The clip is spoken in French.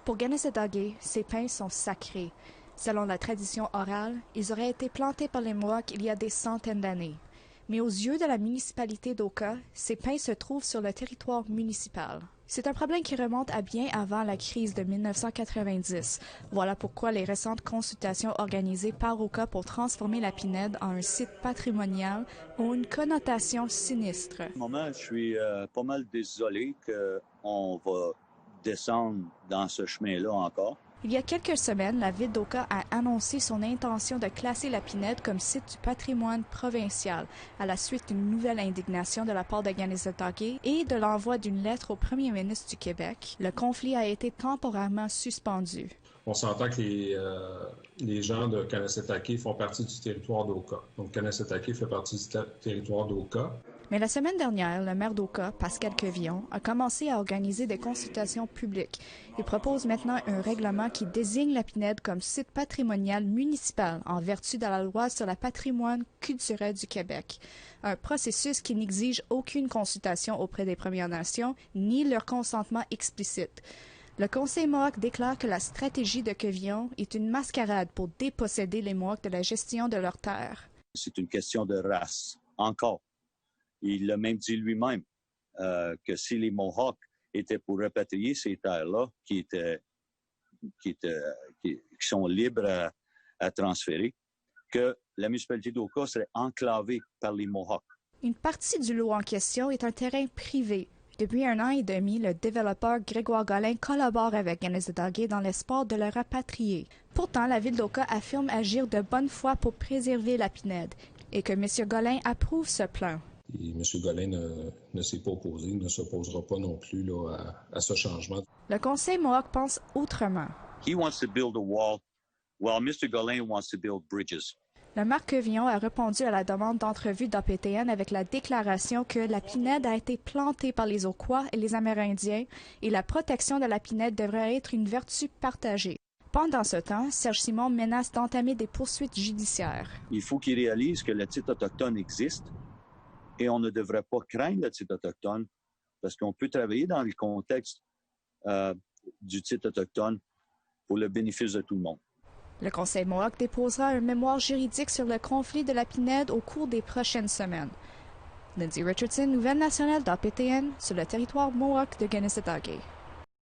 Pour Kanesatake, ces pins sont sacrés. Selon la tradition orale, ils auraient été plantés par les Mohawks il y a des centaines d'années. Mais aux yeux de la municipalité d'Oka, ces pins se trouvent sur le territoire municipal. C'est un problème qui remonte à bien avant la crise de 1990. Voilà pourquoi les récentes consultations organisées par Oka pour transformer la Pinède en un site patrimonial ont une connotation sinistre. Au moment, je suis pas mal désolé qu'on va descendre dans ce chemin-là encore. Il y a quelques semaines, la ville d'Oka a annoncé son intention de classer la Pinède comme site du patrimoine provincial à la suite d'une nouvelle indignation de la part de Kanesatake et de l'envoi d'une lettre au premier ministre du Québec. Le conflit a été temporairement suspendu. On s'entend que les gens de Kanesatake font partie du territoire d'Oka. Donc Kanesatake fait partie du territoire d'Oka. Mais la semaine dernière, le maire d'Oka, Pascal Quevillon, a commencé à organiser des consultations publiques. Il propose maintenant un règlement qui désigne la Pinède comme site patrimonial municipal en vertu de la loi sur le patrimoine culturel du Québec. Un processus qui n'exige aucune consultation auprès des Premières Nations ni leur consentement explicite. Le Conseil Mohawk déclare que la stratégie de Quevillon est une mascarade pour déposséder les Mohawks de la gestion de leurs terres. C'est une question de race, encore. Il l'a même dit lui-même que si les Mohawks étaient pour rapatrier ces terres-là, qui sont libres à transférer, que la municipalité d'Oka serait enclavée par les Mohawks. Une partie du lot en question est un terrain privé. Depuis 1 an et demi, le développeur Grégoire Golin collabore avec Kanesatake dans l'espoir de le rapatrier. Pourtant, la ville d'Oka affirme agir de bonne foi pour préserver la Pinède et que M. Golin approuve ce plan. Et M. Golin ne s'est pas opposé, ne s'opposera pas non plus là, à ce changement. Le Conseil Mohawk pense autrement. He wants to build a wall, while Mr. Golin wants to build bridges. Le maire Quevillon a répondu à la demande d'entrevue d'APTN avec la déclaration que la Pinède a été plantée par les Oquas et les Amérindiens et la protection de la Pinède devrait être une vertu partagée. Pendant ce temps, Serge Simon menace d'entamer des poursuites judiciaires. Il faut qu'il réalise que le titre autochtone existe. Et on ne devrait pas craindre le titre autochtone parce qu'on peut travailler dans le contexte du titre autochtone pour le bénéfice de tout le monde. Le Conseil Mohawk déposera un mémoire juridique sur le conflit de la Pinède au cours des prochaines semaines. Lindsay Richardson, Nouvelle nationale d'APTN, sur le territoire Mohawk de Kanesatake.